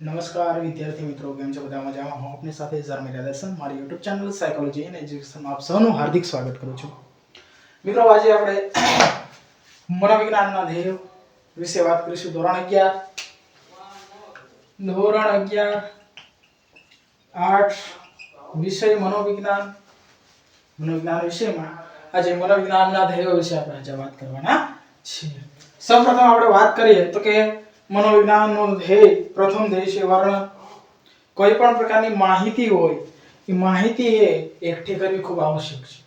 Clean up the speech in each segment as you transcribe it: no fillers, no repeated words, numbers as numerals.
નમસ્કાર વિદ્યાર્થી મિત્રો, કેમ છો બધા? મજામાં? હું આપની સાથે ઝરમીરા દર્શન મારી YouTube ચેનલ સાયકોલોજી એન્ડ એજ્યુકેશનમાં આપ સૌનું હાર્દિક સ્વાગત કરું છું. મિત્રો, આજે આપણે મનોવિજ્ઞાનના ધ્યેયો વિશે વાત કરીશું. ધોરણ 11 આર્ટ્સ વિષય મનોવિજ્ઞાન વિષયમાં આજે મનોવિજ્ઞાનના ધ્યેયો વિશે આપણે આજે વાત કરવાના છીએ. સૌપ્રથમ આપણે વાત કરીએ તો કે મનોવિજ્ઞાનનો ધ્યેય, પ્રથમ ધ્યેય છે વર્ણન. કોઈ પણ પ્રકારની માહિતી હોય એ માહિતી એકઠી કરવી ખૂબ આવશ્યક છે.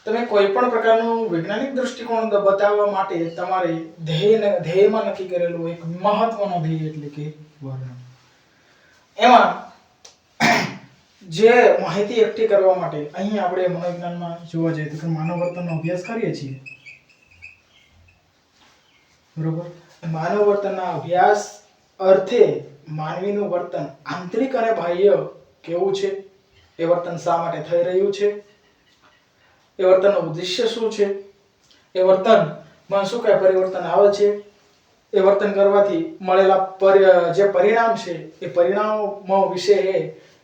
તમે કોઈ પણ પ્રકારનું વૈજ્ઞાનિક દૃષ્ટિકોણ બતાવવા માટે તમારે ધ્યેયમાં નક્કી કરેલું એક મહત્વનો ધ્યેય એટલે કે વર્ણન. એમાં જે માહિતી એકઠી કરવા માટે અહીં આપણે મનોવિજ્ઞાનમાં જોવા જઈએ તો માનવ વર્તનનો અભ્યાસ કરીએ છીએ, બરોબર. માનવ વર્તનના અભ્યાસ અર્થે માનવીનું વર્તન આંતરિક અને બાહ્ય કેવું છે, એ વર્તન શા માટે થઈ રહ્યું છે, એ વર્તનનો ઉદ્દેશ્ય શું છે, એ વર્તનમાં શું કઈ પરિવર્તન આવે છે, એ વર્તન કરવાથી મળેલા જે પરિણામ છે એ પરિણામો વિશે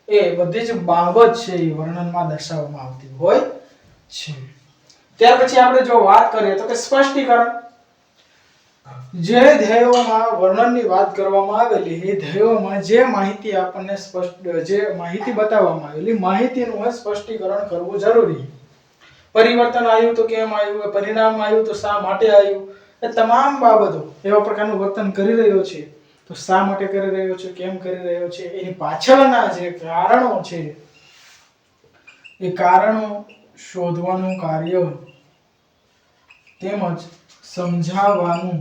એ બધી જ બાબત છે એ વર્ણનમાં દર્શાવવામાં આવતી હોય છે. ત્યાર પછી આપણે જો વાત કરીએ તો કે સ્પષ્ટીકરણ. જે ધ્યેયોમાં વર્ણનની વાત કરવામાં આવેલી એ ધ્યેયોમાં જે માહિતી આપણને જે માહિતી બતાવવામાં આવેલી માહિતીનું સ્પષ્ટીકરણ કરવું જરૂરી. પરિવર્તન આવ્યું તો કેમ આવ્યું, પરિણામ આવ્યું તો શા માટે આવ્યું, એ તમામ બાબતો એવા પ્રકારનું વર્તન કરી રહ્યો છે તો શા માટે કરી રહ્યો છે, કેમ કરી રહ્યો છે, એની પાછળના જે કારણો છે એ કારણો શોધવાનું કાર્ય તેમજ સમજાવવાનું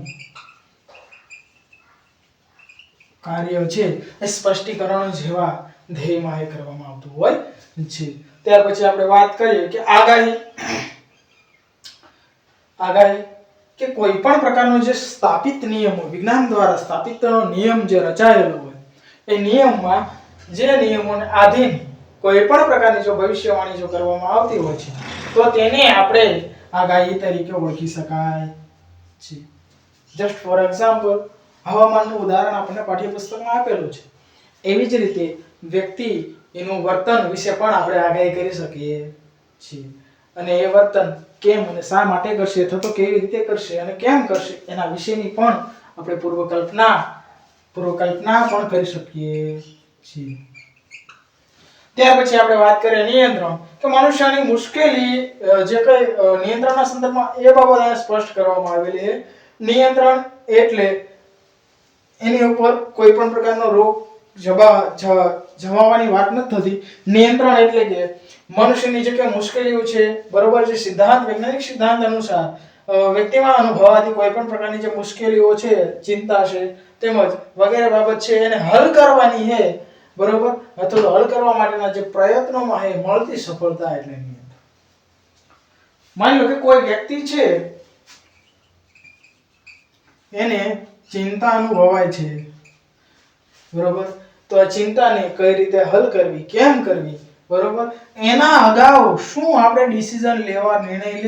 કાર્ય છે એ સ્પષ્ટીકરણ જેવા ધ્યેયમાં એ કરવામાં આવતું હોય છે. ત્યાર પછી આપણે વાત કરીએ કે આગાહી કે કોઈ પણ પ્રકારનો જે સ્થાપિત નિયમો, વિજ્ઞાન દ્વારા સ્થાપિત નિયમ જે રચાયેલો હોય એ નિયમમાં જે નિયમોને આધીન કોઈ પણ પ્રકારની જો ભવિષ્યવાણી જો કરવામાં આવતી હોય છે તો તેને આપણે આગાહી તરીકે ઓળખી શકાય છે. જસ્ટ ફોર એક્ઝામ્પલ, હવામાનનું ઉદાહરણ આપણને પાઠ્યપુસ્તકમાં આપેલું છે. એવી જ રીતે વ્યક્તિ એનું વર્તન વિશે પણ આપણે આગાહી કરી શકીએ છીએ અને એ વર્તન કેમ અને શા માટે કરશે અથવા તો કેવી રીતે કરશે અને કેમ કરશે એના વિશેની પણ આપણે પૂર્વકલ્પના પણ કરી શકીએ છીએ. ત્યાર પછી આપણે વાત કરીએ નિયંત્રણ, કે મનુષ્યની મુશ્કેલી જે કઈ નિયંત્રણના સંદર્ભમાં એ બાબત અહીં સ્પષ્ટ કરવામાં આવેલી છે. નિયંત્રણ એટલે એની ઉપર કોઈ પણ પ્રકારનો રોગ જમાવવાની વાત નથી થતી. નિયંત્રણ એટલે કે મનુષ્યની જે કઈ મુશ્કેલીઓ છે, બરોબર, જે સિદ્ધાંત, વૈજ્ઞાનિક સિદ્ધાંત અનુસાર વ્યક્તિમાં અનુભવાતી કોઈ પણ પ્રકારની જે મુશ્કેલીઓ છે, ચિંતા છે તેમજ વગેરે બાબત છે એને હલ કરવાની છે, બરોબર, અથવા હલ કરવા માટેના જે પ્રયત્નોમાં છે મળતી સફળતા એટલે નિયંત્રણ. માની લો કે કોઈ વ્યક્તિ છે એને ચિંતા અનુભવાય છે, બરોબર, તો આ ચિંતાને કઈ રીતે હલ કરવી, કેમ કરવી, બરોબર, એના અગાઉ શું આપણે ડિસિઝન લેવા, નિર્ણય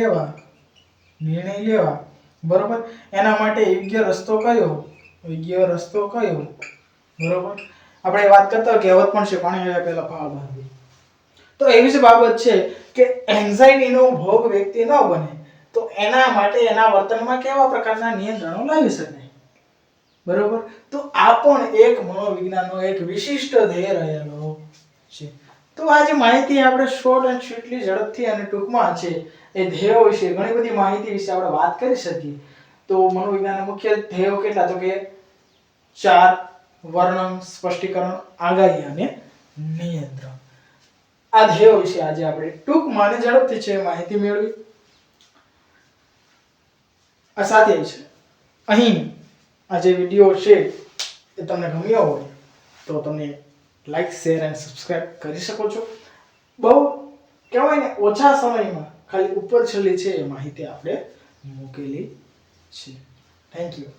લેવા, બરોબર, એના માટે યોગ્ય રસ્તો કયો, બરોબર. આપણે વાત કરતા કહેવત પણ છે, પાણી આવ્યા પહેલા પાળ બાંધવી. તો એવી જ બાબત છે કે એન્ઝાઇટીનો ભોગ વ્યક્તિ ન બને તો એના માટે એના વર્તનમાં કેવા પ્રકારના નિયંત્રણો લાવી શકાય, બરોબર. તો આ પણ એક મનોવિજ્ઞાનનો એક વિશિષ્ટ ધ્યેય રહેલો છે. તો આ જે માહિતી આપણે શોર્ટ એન્ડ સ્વીટલી, ઝડપથી અને ટૂંકમાં છે એ ધ્યેયો વિશે ઘણી બધી માહિતી વિશે આપણે વાત કરી શકીએ. તો મનોવિજ્ઞાનના મુખ્ય ધ્યેયો કેટલા? તો કે 4: વર્ણન, સ્પષ્ટીકરણ, આગાહી અને નિયંત્રણ. આ ધ્યેયો વિશે આજે આપણે ટૂંકમાં અને ઝડપથી છે માહિતી મેળવી. આ સાથે છે અહીં આ જે વિડિયો છે એ તમને ગમ્યો હોય તો તમે લાઈક, શેર અને સબસ્ક્રાઇબ કરી શકો છો. બહુ કહેવાય ને ઓછા સમયમાં ખાલી ઉપર છેલ્લી છે એ માહિતી આપણે મૂકેલી છે. Thank you.